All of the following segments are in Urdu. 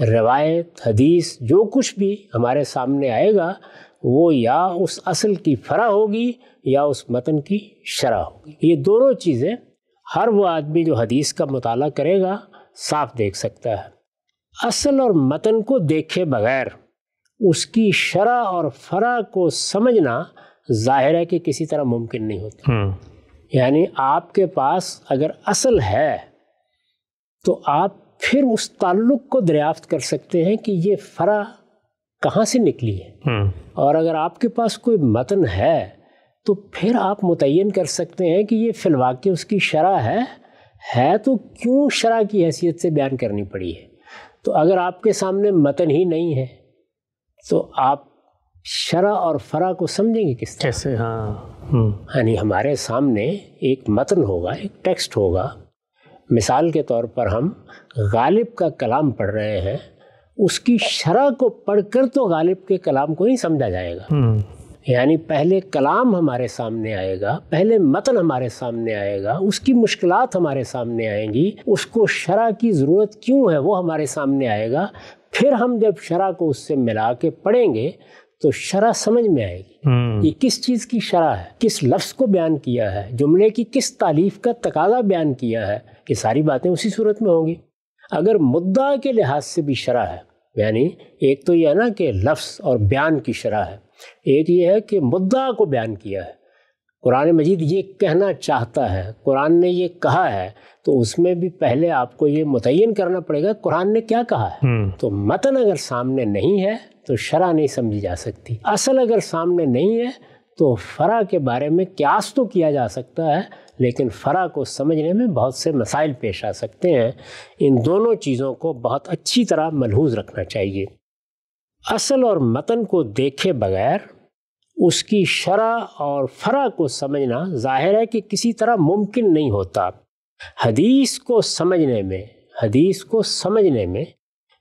روایت حدیث جو کچھ بھی ہمارے سامنے آئے گا وہ یا اس اصل کی فرع ہوگی یا اس متن کی شرح ہوگی. یہ دونوں چیزیں ہر وہ آدمی جو حدیث کا مطالعہ کرے گا صاف دیکھ سکتا ہے. اصل اور متن کو دیکھے بغیر اس کی شرح اور فرع کو سمجھنا ظاہر ہے کہ کسی طرح ممکن نہیں ہوتا. یعنی آپ کے پاس اگر اصل ہے تو آپ پھر اس تعلق کو دریافت کر سکتے ہیں کہ یہ فرع کہاں سے نکلی ہے. اور اگر آپ کے پاس کوئی متن ہے تو پھر آپ متعین کر سکتے ہیں کہ یہ فی الواقع اس کی شرح ہے تو کیوں شرح کی حیثیت سے بیان کرنی پڑی ہے. تو اگر آپ کے سامنے متن ہی نہیں ہے تو آپ شرح اور فرع کو سمجھیں گے کس طرح؟ کیسے؟ یعنی ہمارے سامنے ایک متن ہوگا، ایک ٹیکسٹ ہوگا. مثال کے طور پر ہم غالب کا کلام پڑھ رہے ہیں، اس کی شرح کو پڑھ کر تو غالب کے کلام کو نہیں سمجھا جائے گا. یعنی پہلے کلام ہمارے سامنے آئے گا، پہلے متن ہمارے سامنے آئے گا، اس کی مشکلات ہمارے سامنے آئیں گی، اس کو شرح کی ضرورت کیوں ہے وہ ہمارے سامنے آئے گا. پھر ہم جب شرح کو اس سے ملا کے پڑھیں گے تو شرح سمجھ میں آئے گی. یہ کس چیز کی شرح ہے، کس لفظ کو بیان کیا ہے، جملے کی کس تالیف کا تقاضا بیان کیا ہے، یہ ساری باتیں اسی صورت میں ہوں گی. اگر مدعا کے لحاظ سے بھی شرح ہے، یعنی ایک تو یہ ہے نا کہ لفظ اور بیان کی شرح ہے، ایک یہ ہے کہ مدعا کو بیان کیا ہے. قرآن مجید یہ کہنا چاہتا ہے، قرآن نے یہ کہا ہے، تو اس میں بھی پہلے آپ کو یہ متعین کرنا پڑے گا قرآن نے کیا کہا ہے. تو متن اگر سامنے نہیں ہے تو شرح نہیں سمجھی جا سکتی. اصل اگر سامنے نہیں ہے تو فرع کے بارے میں قیاس تو کیا جا سکتا ہے، لیکن فرع کو سمجھنے میں بہت سے مسائل پیش آ سکتے ہیں. ان دونوں چیزوں کو بہت اچھی طرح ملحوظ رکھنا چاہیے. اصل اور متن کو دیکھے بغیر اس کی شرح اور فرع کو سمجھنا ظاہر ہے کہ کسی طرح ممکن نہیں ہوتا. حدیث کو سمجھنے میں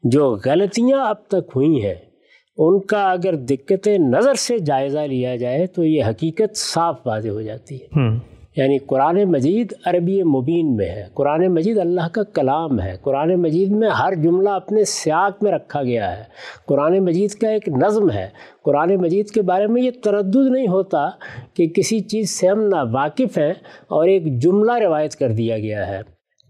جو غلطیاں اب تک ہوئی ہیں ان کا اگر دقت نظر سے جائزہ لیا جائے تو یہ حقیقت صاف واضح ہو جاتی ہے. یعنی قرآن مجید عربی مبین میں ہے، قرآن مجید اللہ کا کلام ہے، قرآن مجید میں ہر جملہ اپنے سیاق میں رکھا گیا ہے، قرآن مجید کا ایک نظم ہے. قرآن مجید کے بارے میں یہ تردد نہیں ہوتا کہ کسی چیز سے ہم ناواقف ہیں اور ایک جملہ روایت کر دیا گیا ہے.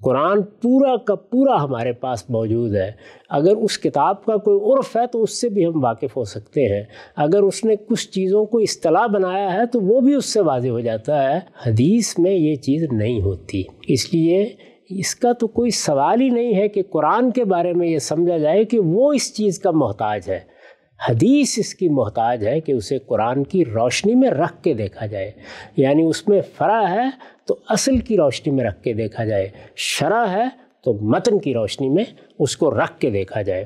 قرآن پورا کا پورا ہمارے پاس موجود ہے. اگر اس کتاب کا کوئی عرف ہے تو اس سے بھی ہم واقف ہو سکتے ہیں. اگر اس نے کچھ چیزوں کو اصطلاح بنایا ہے تو وہ بھی اس سے واضح ہو جاتا ہے. حدیث میں یہ چیز نہیں ہوتی. اس لیے اس کا تو کوئی سوال ہی نہیں ہے کہ قرآن کے بارے میں یہ سمجھا جائے کہ وہ اس چیز کا محتاج ہے. حدیث اس کی محتاج ہے کہ اسے قرآن کی روشنی میں رکھ کے دیکھا جائے. یعنی اس میں فرع ہے تو اصل کی روشنی میں رکھ کے دیکھا جائے، شرح ہے تو متن کی روشنی میں اس کو رکھ کے دیکھا جائے.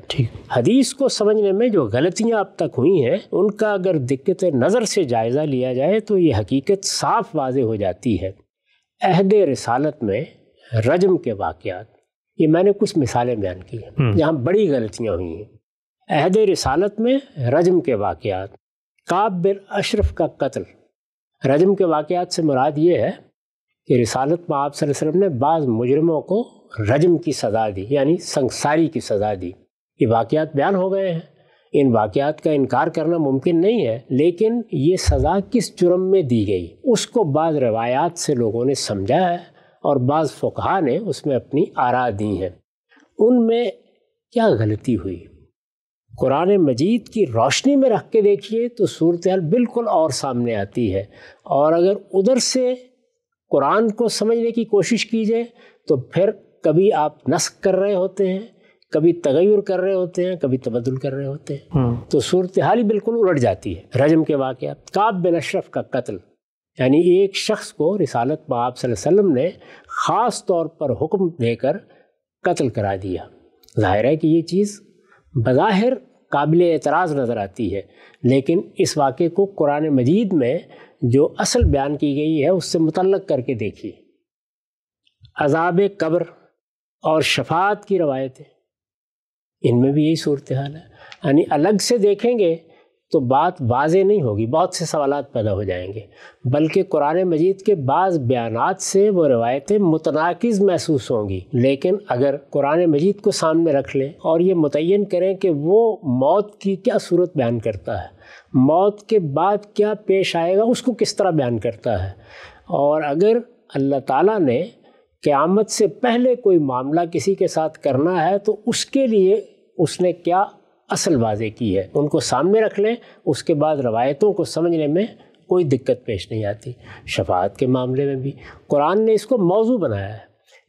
حدیث کو سمجھنے میں جو غلطیاں اب تک ہوئی ہیں ان کا اگر دقت نظر سے جائزہ لیا جائے تو یہ حقیقت صاف واضح ہو جاتی ہے. عہد رسالت میں رجم کے واقعات، یہ میں نے کچھ مثالیں بیان کی ہیں جہاں بڑی غلطیاں ہوئی ہیں. عہد رسالت میں رجم کے واقعات، کعب بن اشرف کا قتل. رجم کے واقعات سے مراد یہ ہے کہ رسالت میں آپ صلی اللہ علیہ وسلم نے بعض مجرموں کو رجم کی سزا دی، یعنی سنگساری کی سزا دی. یہ واقعات بیان ہو گئے ہیں، ان واقعات کا انکار کرنا ممکن نہیں ہے، لیکن یہ سزا کس جرم میں دی گئی اس کو بعض روایات سے لوگوں نے سمجھا ہے اور بعض فقہا نے اس میں اپنی آراء دی ہیں. ان میں کیا غلطی ہوئی؟ قرآن مجید کی روشنی میں رکھ کے دیکھیے تو صورتحال بالکل اور سامنے آتی ہے. اور اگر ادھر سے قرآن کو سمجھنے کی کوشش کیجیے تو پھر کبھی آپ نسخ کر رہے ہوتے ہیں، کبھی تغیر کر رہے ہوتے ہیں، کبھی تبدل کر رہے ہوتے ہیں. تو صورتحال ہی بالکل الٹ جاتی ہے. رجم کے واقعات، کعب بن اشرف کا قتل، یعنی ایک شخص کو رسالت میں آپ صلی اللہ علیہ وسلم نے خاص طور پر حکم دے کر قتل کرا دیا. ظاہر ہے کہ یہ چیز بظاہر قابل اعتراض نظر آتی ہے، لیکن اس واقعے کو قرآن مجید میں جو اصل بیان کی گئی ہے اس سے متعلق کر کے دیکھیے. عذاب قبر اور شفاعت کی روایتیں، ان میں بھی یہی صورتحال ہے. یعنی الگ سے دیکھیں گے تو بات واضح نہیں ہوگی، بہت سے سوالات پیدا ہو جائیں گے، بلکہ قرآن مجید کے بعض بیانات سے وہ روایتیں متناقض محسوس ہوں گی۔ لیکن اگر قرآن مجید کو سامنے رکھ لیں اور یہ متعین کریں کہ وہ موت کی کیا صورت بیان کرتا ہے، موت کے بعد کیا پیش آئے گا اس کو کس طرح بیان کرتا ہے، اور اگر اللہ تعالیٰ نے قیامت سے پہلے کوئی معاملہ کسی کے ساتھ کرنا ہے تو اس کے لیے اس نے کیا اصل واضح کی ہے، ان کو سامنے رکھ لیں، اس کے بعد روایتوں کو سمجھنے میں کوئی دقت پیش نہیں آتی۔ شفاعت کے معاملے میں بھی قرآن نے اس کو موضوع بنایا ہے،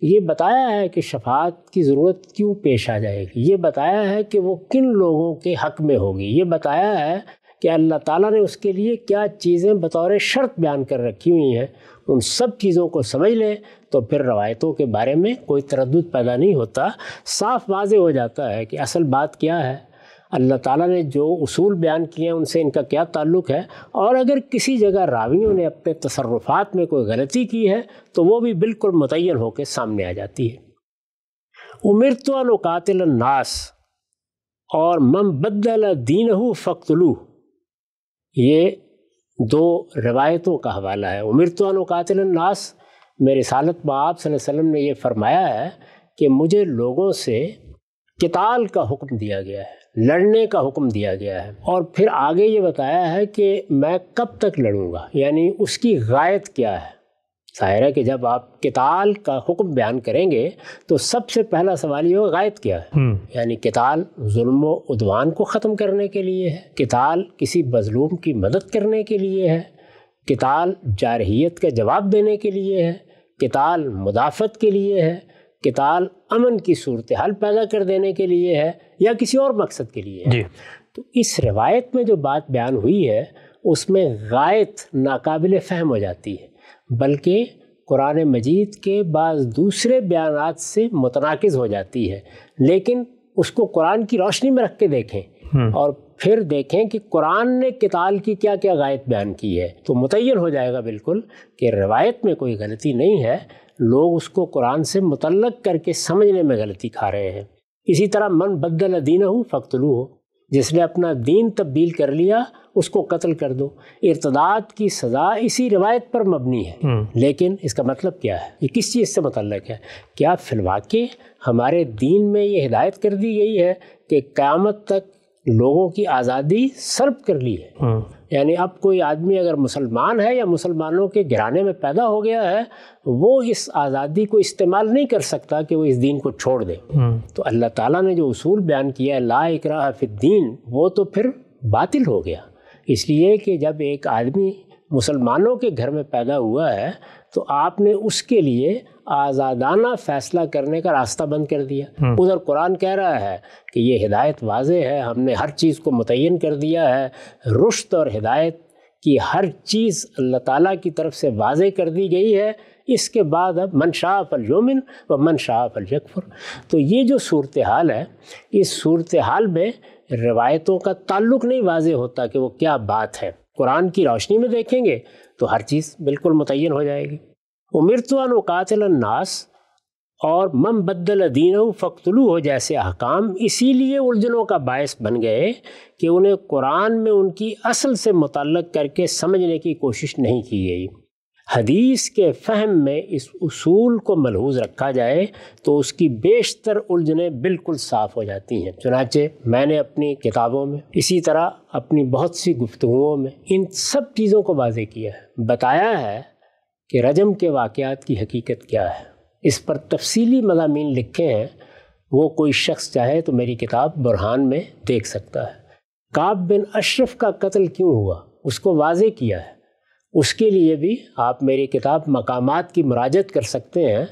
یہ بتایا ہے کہ شفاعت کی ضرورت کیوں پیش آ جائے گی، یہ بتایا ہے کہ وہ کن لوگوں کے حق میں ہوگی، یہ بتایا ہے کہ اللہ تعالیٰ نے اس کے لیے کیا چیزیں بطور شرط بیان کر رکھی ہوئی ہیں۔ ان سب چیزوں کو سمجھ لیں تو پھر روایتوں کے بارے میں کوئی تردد پیدا نہیں ہوتا، صاف واضح ہو جاتا ہے کہ اصل بات کیا ہے، اللہ تعالیٰ نے جو اصول بیان کیے ہیں ان سے ان کا کیا تعلق ہے، اور اگر کسی جگہ راویوں نے اپنے تصرفات میں کوئی غلطی کی ہے تو وہ بھی بالکل متعین ہو کے سامنے آ جاتی ہے۔ امرت ان اقاتل الناس اور من بدل دینہ فاقتلوہ، یہ دو روایتوں کا حوالہ ہے۔ امرت ان اقاتل الناس میں رسالت میں آپ صلی اللہ علیہ وسلم نے یہ فرمایا ہے کہ مجھے لوگوں سے قتال کا حکم دیا گیا ہے، لڑنے کا حکم دیا گیا ہے، اور پھر آگے یہ بتایا ہے کہ میں کب تک لڑوں گا، یعنی اس کی غایت کیا ہے۔ ظاہر ہے کہ جب آپ قتال کا حکم بیان کریں گے تو سب سے پہلا سوال یہ ہوگا غایت کیا ہے، یعنی قتال ظلم و عدوان کو ختم کرنے کے لیے ہے، قتال کسی مظلوم کی مدد کرنے کے لیے ہے، قتال جارحیت کا جواب دینے کے لیے ہے، قتال مدافعت کے لیے ہے، قتال امن کی صورتحال پیدا کر دینے کے لیے ہے، یا کسی اور مقصد کے لیے ہے۔ تو اس روایت میں جو بات بیان ہوئی ہے اس میں غایت ناقابل فہم ہو جاتی ہے، بلکہ قرآن مجید کے بعض دوسرے بیانات سے متناقض ہو جاتی ہے، لیکن اس کو قرآن کی روشنی میں رکھ کے دیکھیں اور پھر دیکھیں کہ قرآن نے قتال کی کیا کیا غایت بیان کی ہے، تو متعین ہو جائے گا بالکل کہ روایت میں کوئی غلطی نہیں ہے، لوگ اس کو قرآن سے متعلق کر کے سمجھنے میں غلطی کھا رہے ہیں۔ اسی طرح من بدل دینہ فاقتلوہ، جس نے اپنا دین تبدیل کر لیا اس کو قتل کر دو۔ ارتداد کی سزا اسی روایت پر مبنی ہے، لیکن اس کا مطلب کیا ہے، یہ کس چیز سے متعلق ہے؟ کیا فی الواقع ہمارے دین میں یہ ہدایت کر دی گئی ہے کہ قیامت تک لوگوں کی آزادی سلب کر لی ہے؟ یعنی اب کوئی آدمی اگر مسلمان ہے یا مسلمانوں کے گھرانے میں پیدا ہو گیا ہے وہ اس آزادی کو استعمال نہیں کر سکتا کہ وہ اس دین کو چھوڑ دے۔ تو اللہ تعالیٰ نے جو اصول بیان کیا ہے لا اکراہ فی الدین، وہ تو پھر باطل ہو گیا، اس لیے کہ جب ایک آدمی مسلمانوں کے گھر میں پیدا ہوا ہے تو آپ نے اس کے لیے آزادانہ فیصلہ کرنے کا راستہ بند کر دیا۔ ادھر قرآن کہہ رہا ہے کہ یہ ہدایت واضح ہے، ہم نے ہر چیز کو متعین کر دیا ہے، رشد اور ہدایت کی ہر چیز اللہ تعالیٰ کی طرف سے واضح کر دی گئی ہے، اس کے بعد اب من شاء فلیؤمن و من شاء فلیکفر۔ تو یہ جو صورتحال ہے، اس صورتحال میں روایتوں کا تعلق نہیں واضح ہوتا کہ وہ کیا بات ہے، قرآن کی روشنی میں دیکھیں گے تو ہر چیز بالکل متعین ہو جائے گی۔ امرت ان اقاتل الناس اور من بدل دینہ فاقتلوہ جیسے احکام اسی لیے الجھنوں کا باعث بن گئے کہ انہیں قرآن میں ان کی اصل سے متعلق کر کے سمجھنے کی کوشش نہیں کی گئی۔ حدیث کے فہم میں اس اصول کو ملحوظ رکھا جائے تو اس کی بیشتر الجھنیں بالکل صاف ہو جاتی ہیں۔ چنانچہ میں نے اپنی کتابوں میں، اسی طرح اپنی بہت سی گفتگوؤں میں ان سب چیزوں کو واضح کیا ہے، بتایا ہے کہ رجم کے واقعات کی حقیقت کیا ہے، اس پر تفصیلی مضامین لکھے ہیں، وہ کوئی شخص چاہے تو میری کتاب برہان میں دیکھ سکتا ہے۔ کعب بن اشرف کا قتل کیوں ہوا اس کو واضح کیا ہے، اس کے لیے بھی آپ میری کتاب مقامات کی مراجعت کر سکتے ہیں۔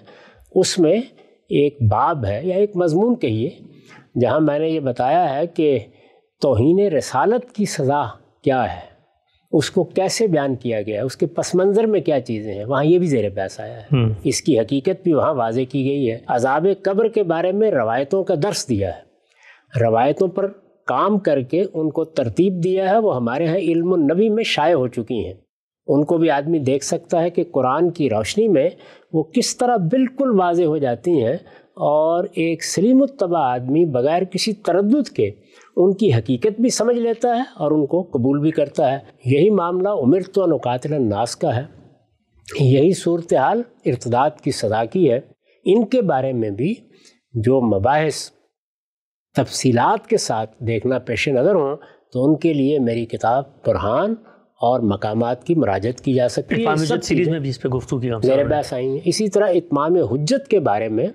اس میں ایک باب ہے یا ایک مضمون کہیے جہاں میں نے یہ بتایا ہے کہ توہین رسالت کی سزا کیا ہے، اس کو کیسے بیان کیا گیا ہے، اس کے پس منظر میں کیا چیزیں ہیں، وہاں یہ بھی زیر بحث آیا ہے، اس کی حقیقت بھی وہاں واضح کی گئی ہے۔ عذاب قبر کے بارے میں روایتوں کا درس دیا ہے، روایتوں پر کام کر کے ان کو ترتیب دیا ہے، وہ ہمارے ہاں علم النبی میں شائع ہو چکی ہیں، ان کو بھی آدمی دیکھ سکتا ہے کہ قرآن کی روشنی میں وہ کس طرح بالکل واضح ہو جاتی ہیں۔ اور ایک سلیم الطبع آدمی بغیر کسی تردد کے ان کی حقیقت بھی سمجھ لیتا ہے اور ان کو قبول بھی کرتا ہے۔ یہی معاملہ امرت ان اقاتل الناس کا ہے، یہی صورتحال ارتداد کی سزا کی ہے۔ ان کے بارے میں بھی جو مباحث تفصیلات کے ساتھ دیکھنا پیش نظر ہوں تو ان کے لیے میری کتاب برہان اور مقامات کی مراجعت کی جا سکتی ہے۔ سب سیریز میں بھی اس پہ گفتگو کی زیر بحث آئی ہیں۔ اسی طرح اتمام حجت کے بارے میں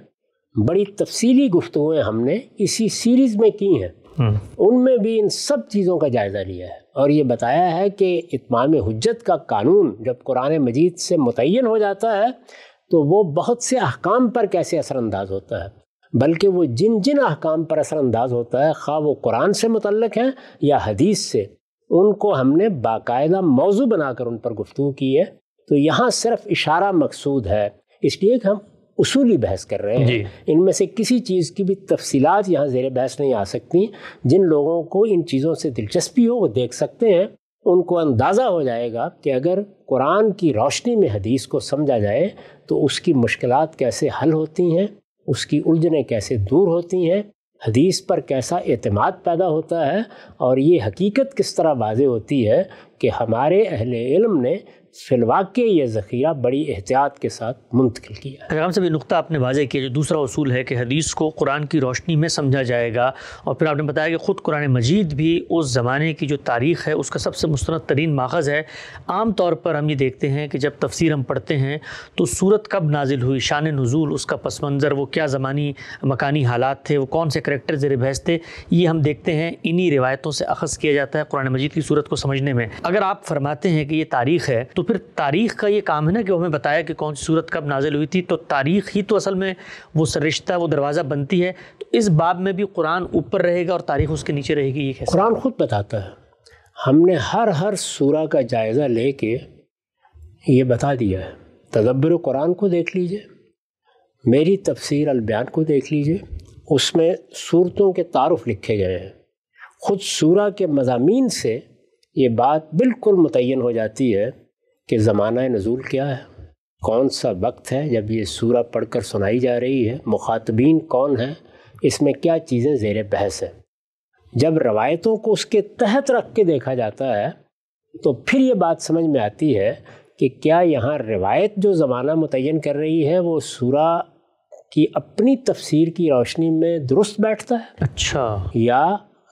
بڑی تفصیلی گفتگویں ہم نے اسی سیریز میں کی ہیں، ان میں بھی ان سب چیزوں کا جائزہ لیا ہے اور یہ بتایا ہے کہ اتمام حجت کا قانون جب قرآن مجید سے متعین ہو جاتا ہے تو وہ بہت سے احکام پر کیسے اثر انداز ہوتا ہے، بلکہ وہ جن جن احکام پر اثر انداز ہوتا ہے، خواہ وہ قرآن سے متعلق ہیں یا حدیث سے، ان کو ہم نے باقاعدہ موضوع بنا کر ان پر گفتگو کی ہے۔ تو یہاں صرف اشارہ مقصود ہے، اس لیے کہ ہم اصولی بحث کر رہے ہیں، ان میں سے کسی چیز کی بھی تفصیلات یہاں زیر بحث نہیں آ سکتی۔ جن لوگوں کو ان چیزوں سے دلچسپی ہو وہ دیکھ سکتے ہیں، ان کو اندازہ ہو جائے گا کہ اگر قرآن کی روشنی میں حدیث کو سمجھا جائے تو اس کی مشکلات کیسے حل ہوتی ہیں، اس کی الجھنیں کیسے دور ہوتی ہیں، حدیث پر کیسا اعتماد پیدا ہوتا ہے، اور یہ حقیقت کس طرح واضح ہوتی ہے کہ ہمارے اہل علم نے فی الواقع یہ ذخیرہ بڑی احتیاط کے ساتھ منتقل کیا ہے۔ ہم سے بھی نقطہ آپ نے واضح کیا، جو دوسرا اصول ہے کہ حدیث کو قرآن کی روشنی میں سمجھا جائے گا، اور پھر آپ نے بتایا کہ خود قرآن مجید بھی اس زمانے کی جو تاریخ ہے اس کا سب سے مستند ترین ماخذ ہے۔ عام طور پر ہم یہ دیکھتے ہیں کہ جب تفسیر ہم پڑھتے ہیں تو سورت کب نازل ہوئی، شان نزول، اس کا پس منظر، وہ کیا زمانی مکانی حالات تھے، وہ کون سے کریکٹر زیر بحث تھے، یہ ہم دیکھتے ہیں، انہی روایتوں سے اخذ کیا جاتا ہے قرآن مجید کی صورت کو سمجھنے میں۔ اگر آپ فرماتے ہیں کہ یہ تاریخ ہے تو پھر تاریخ کا یہ کام ہے نا کہ وہ ہمیں بتایا کہ کون سی صورت کب نازل ہوئی تھی، تو تاریخ ہی تو اصل میں وہ سرشتہ، وہ دروازہ بنتی ہے۔ تو اس باب میں بھی قرآن اوپر رہے گا اور تاریخ اس کے نیچے رہے گی، یہ کیسے؟ قرآن خود بتاتا ہے، ہم نے ہر سورہ کا جائزہ لے کے یہ بتا دیا ہے۔ تدبر قرآن کو دیکھ لیجئے، میری تفسیر البیان کو دیکھ لیجئے، اس میں صورتوں کے تعارف لکھے گئے ہیں۔ خود سورہ کے مضامین سے یہ بات بالکل متعین ہو جاتی ہے کہ زمانہ نزول کیا ہے، کون سا وقت ہے جب یہ سورہ پڑھ کر سنائی جا رہی ہے، مخاطبین کون ہیں، اس میں کیا چیزیں زیر بحث ہیں۔ جب روایتوں کو اس کے تحت رکھ کے دیکھا جاتا ہے تو پھر یہ بات سمجھ میں آتی ہے کہ کیا یہاں روایت جو زمانہ متعین کر رہی ہے وہ سورہ کی اپنی تفسیر کی روشنی میں درست بیٹھتا ہے، اچھا، یا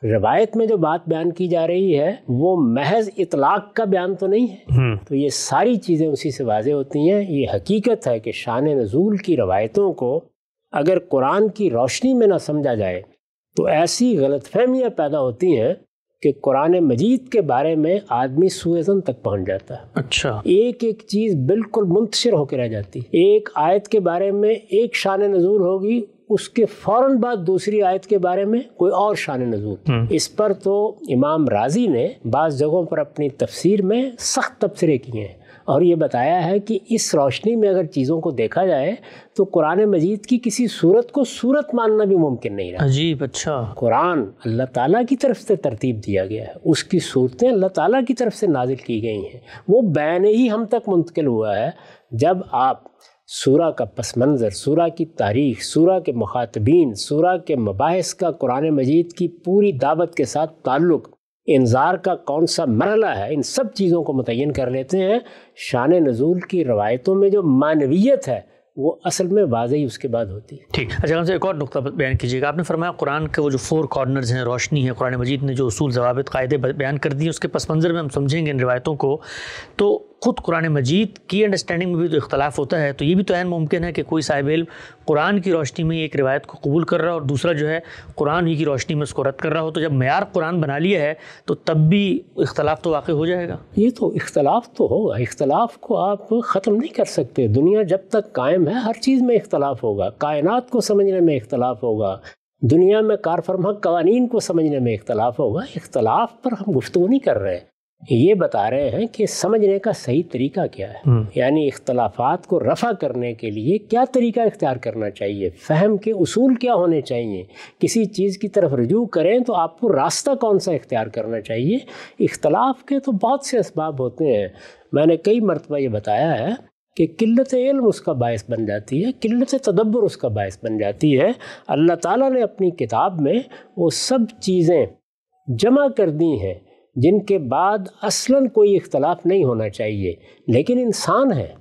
روایت میں جو بات بیان کی جا رہی ہے وہ محض اطلاق کا بیان تو نہیں ہے۔ تو یہ ساری چیزیں اسی سے واضح ہوتی ہیں۔ یہ حقیقت ہے کہ شان نزول کی روایتوں کو اگر قرآن کی روشنی میں نہ سمجھا جائے تو ایسی غلط فہمیاں پیدا ہوتی ہیں کہ قرآن مجید کے بارے میں آدمی سوء ظن تک پہنچ جاتا ہے۔ اچھا، ایک چیز بالکل منتشر ہو کے رہ جاتی، ایک آیت کے بارے میں ایک شان نزول ہوگی، اس کے فوراً بعد دوسری آیت کے بارے میں کوئی اور شان نزول۔ اس پر تو امام رازی نے بعض جگہوں پر اپنی تفسیر میں سخت تبصرے کیے ہیں اور یہ بتایا ہے کہ اس روشنی میں اگر چیزوں کو دیکھا جائے تو قرآن مجید کی کسی صورت کو صورت ماننا بھی ممکن نہیں رہا۔ عجیب، اچھا، قرآن اللہ تعالیٰ کی طرف سے ترتیب دیا گیا ہے، اس کی صورتیں اللہ تعالیٰ کی طرف سے نازل کی گئی ہیں، وہ بین ہی ہم تک منتقل ہوا ہے۔ جب آپ سورہ کا پس منظر، سورہ کی تاریخ، سورہ کے مخاطبین، سورہ کے مباحث کا قرآن مجید کی پوری دعوت کے ساتھ تعلق، انذار کا کون سا مرحلہ ہے، ان سب چیزوں کو متعین کر لیتے ہیں، شان نزول کی روایتوں میں جو معنویت ہے وہ اصل میں واضح اس کے بعد ہوتی ہے۔ ٹھیک، اچھا، ہم سے ایک اور نقطہ بیان کیجیے گا۔ آپ نے فرمایا قرآن کے وہ جو 4 کارنرز ہیں، روشنی ہے، قرآن مجید نے جو اصول، ضوابط، قاعدے بیان کر دیے، اس کے پس منظر میں ہم سمجھیں گے ان روایتوں کو، تو خود قرآن مجید کی انڈرسٹینڈنگ میں بھی تو اختلاف ہوتا ہے۔ تو یہ بھی تو عین ممکن ہے کہ کوئی صاحب علم قرآن کی روشنی میں ایک روایت کو قبول کر رہا ہو اور دوسرا جو ہے قرآن ہی کی روشنی میں اس کو رد کر رہا ہو، تو جب معیار قرآن بنا لیا ہے تو تب بھی اختلاف تو واقع ہو جائے گا۔ یہ تو اختلاف تو ہوگا، اختلاف کو آپ ختم نہیں کر سکتے، دنیا جب تک قائم ہے ہر چیز میں اختلاف ہوگا، کائنات کو سمجھنے میں اختلاف ہوگا، دنیا میں کار فرما قوانین کو سمجھنے میں اختلاف ہوگا۔ اختلاف پر ہم گفتگو نہیں کر رہے، یہ بتا رہے ہیں کہ سمجھنے کا صحیح طریقہ کیا ہے، یعنی اختلافات کو رفع کرنے کے لیے کیا طریقہ اختیار کرنا چاہیے، فہم کے اصول کیا ہونے چاہیے، کسی چیز کی طرف رجوع کریں تو آپ کو راستہ کون سا اختیار کرنا چاہیے۔ اختلاف کے تو بہت سے اسباب ہوتے ہیں، میں نے کئی مرتبہ یہ بتایا ہے کہ قلت علم اس کا باعث بن جاتی ہے، قلت تدبر اس کا باعث بن جاتی ہے۔ اللہ تعالیٰ نے اپنی کتاب میں وہ سب چیزیں جمع کر دی ہیں جن کے بعد اصلاً کوئی اختلاف نہیں ہونا چاہیے، لیکن انسان ہیں،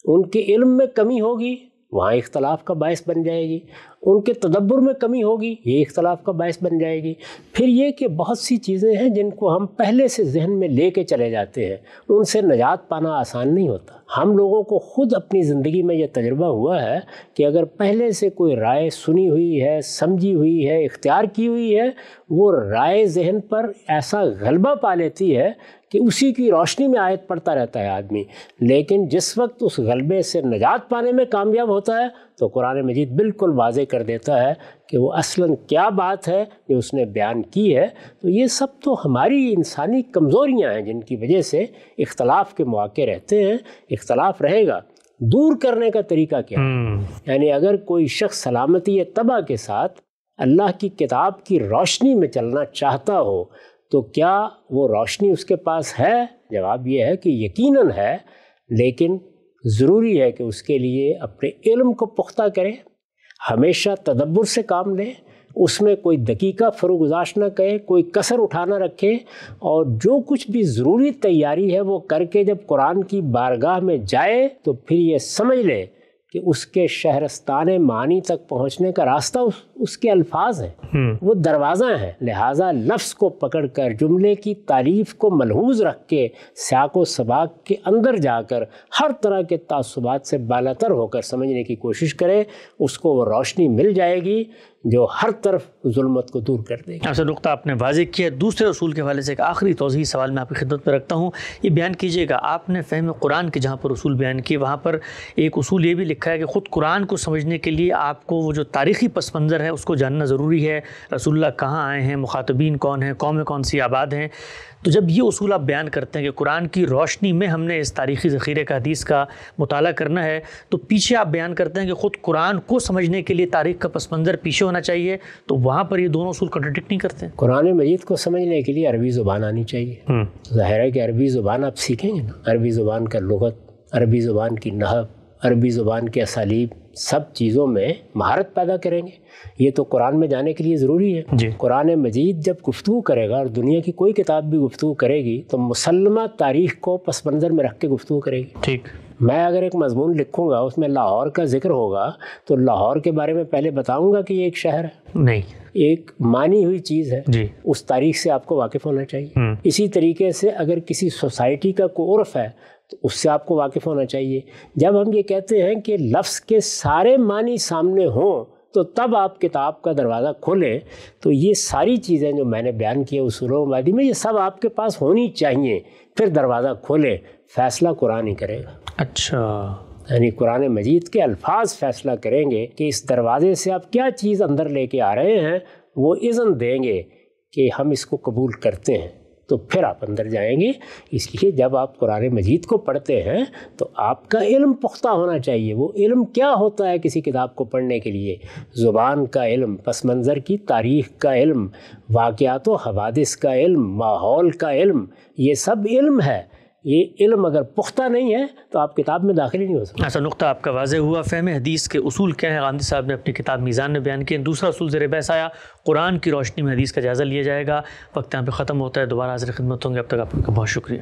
ان کے علم میں کمی ہوگی، وہاں اختلاف کا باعث بن جائے گی، ان کے تدبر میں کمی ہوگی، یہ اختلاف کا باعث بن جائے گی۔ پھر یہ کہ بہت سی چیزیں ہیں جن کو ہم پہلے سے ذہن میں لے کے چلے جاتے ہیں، ان سے نجات پانا آسان نہیں ہوتا۔ ہم لوگوں کو خود اپنی زندگی میں یہ تجربہ ہوا ہے کہ اگر پہلے سے کوئی رائے سنی ہوئی ہے، سمجھی ہوئی ہے، اختیار کی ہوئی ہے، وہ رائے ذہن پر ایسا غلبہ پا لیتی ہے کہ اسی کی روشنی میں آیت پڑھتا رہتا ہے آدمی، لیکن جس وقت اس غلبے سے نجات پانے میں کامیاب ہوتا ہے تو قرآن مجید بالکل واضح کر دیتا ہے کہ وہ اصلاً کیا بات ہے جو اس نے بیان کی ہے۔ تو یہ سب تو ہماری انسانی کمزوریاں ہیں جن کی وجہ سے اختلاف کے مواقع رہتے ہیں۔ اختلاف رہے گا، دور کرنے کا طریقہ کیا ہے؟ یعنی اگر کوئی شخص سلامتی طبع کے ساتھ اللہ کی کتاب کی روشنی میں چلنا چاہتا ہو تو کیا وہ روشنی اس کے پاس ہے؟ جواب یہ ہے کہ یقیناً ہے، لیکن ضروری ہے کہ اس کے لیے اپنے علم کو پختہ کرے، ہمیشہ تدبر سے کام لے، اس میں کوئی دقیقہ فروگزاش نہ کرے، کوئی کسر اٹھا نہ رکھے، اور جو کچھ بھی ضروری تیاری ہے وہ کر کے جب قرآن کی بارگاہ میں جائے تو پھر یہ سمجھ لے کہ اس کے شہرستان معانی تک پہنچنے کا راستہ اس کے الفاظ ہیں، وہ دروازہ ہیں۔ لہٰذا لفظ کو پکڑ کر، جملے کی تعریف کو ملحوظ رکھ کے، سیاق و سباق کے اندر جا کر ہر طرح کے تعصبات سے بالاتر ہو کر سمجھنے کی کوشش کرے، اس کو وہ روشنی مل جائے گی جو ہر طرف ظلمت کو دور کر دے گی۔ ایسا نقطہ آپ نے واضح کیا۔ دوسرے اصول کے حوالے سے ایک آخری توضیحی سوال میں آپ کی خدمت میں رکھتا ہوں، یہ بیان کیجیے گا، آپ نے فہم قرآن کے جہاں پر اصول بیان کیے وہاں پر ایک اصول یہ بھی لکھا ہے کہ خود قرآن کو سمجھنے کے لیے آپ کو وہ جو تاریخی پس منظر ہے اس کو جاننا ضروری ہے، رسول اللہ کہاں آئے ہیں، مخاطبین کون ہیں، قومیں کون سی آباد ہیں۔ تو جب یہ اصول آپ بیان کرتے ہیں کہ قرآن کی روشنی میں ہم نے اس تاریخی ذخیرے کا، حدیث کا مطالعہ کرنا ہے، تو پیچھے آپ بیان کرتے ہیں کہ خود قرآن کو سمجھنے کے لیے تاریخ کا پس منظر پیچھے ہونا چاہیے، تو وہاں پر یہ دونوں اصول کنٹرڈکٹ نہیں کرتے؟ قرآن مجید کو سمجھنے کے لیے عربی زبان آنی چاہیے۔ ظاہر ہے کہ عربی زبان آپ سیکھیں گے نا، عربی زبان کا لغت، عربی زبان کی نحو، عربی زبان کے اسالیب، سب چیزوں میں مہارت پیدا کریں گے۔ یہ تو قرآن میں جانے کے لیے ضروری ہے۔ قرآن مجید جب گفتگو کرے گا، اور دنیا کی کوئی کتاب بھی گفتگو کرے گی، تو مسلمہ تاریخ کو پس منظر میں رکھ کے گفتگو کرے گی۔ ٹھیک، میں اگر ایک مضمون لکھوں گا اس میں لاہور کا ذکر ہوگا تو لاہور کے بارے میں پہلے بتاؤں گا کہ یہ ایک شہر ہے؟ نہیں، ایک مانی ہوئی چیز ہے، اس تاریخ سے آپ کو واقف ہونا چاہیے۔ اسی طریقے سے اگر کسی سوسائٹی کا کوئی عرف ہے تو اس سے آپ کو واقف ہونا چاہیے۔ جب ہم یہ کہتے ہیں کہ لفظ کے سارے معنی سامنے ہوں تو تب آپ کتاب کا دروازہ کھولیں، تو یہ ساری چیزیں جو میں نے بیان کی اصول و مبادی میں، یہ سب آپ کے پاس ہونی چاہیے، پھر دروازہ کھولیں۔ فیصلہ قرآن ہی کرے گا۔ اچھا، یعنی قرآن مجید کے الفاظ فیصلہ کریں گے کہ اس دروازے سے آپ کیا چیز اندر لے کے آ رہے ہیں، وہ اذن دیں گے کہ ہم اس کو قبول کرتے ہیں، تو پھر آپ اندر جائیں گے۔ اس لیے جب آپ قرآن مجید کو پڑھتے ہیں تو آپ کا علم پختہ ہونا چاہیے۔ وہ علم کیا ہوتا ہے کسی کتاب کو پڑھنے کے لیے؟ زبان کا علم، پس منظر کی تاریخ کا علم، واقعات و حوادث کا علم، ماحول کا علم، یہ سب علم ہے۔ یہ علم اگر پختہ نہیں ہے تو آپ کتاب میں داخل ہی نہیں ہو سکتے۔ ایسا نقطہ آپ کا واضح ہوا۔ فہم حدیث کے اصول کیا ہیں غامدی صاحب نے اپنی کتاب میزان میں بیان کیے۔ دوسرا اصول زیر بحث آیا، قرآن کی روشنی میں حدیث کا جائزہ لیا جائے گا۔ وقت یہاں پہ ختم ہوتا ہے، دوبارہ حاضر خدمت ہوں گے، اب تک آپ کا بہت شکریہ۔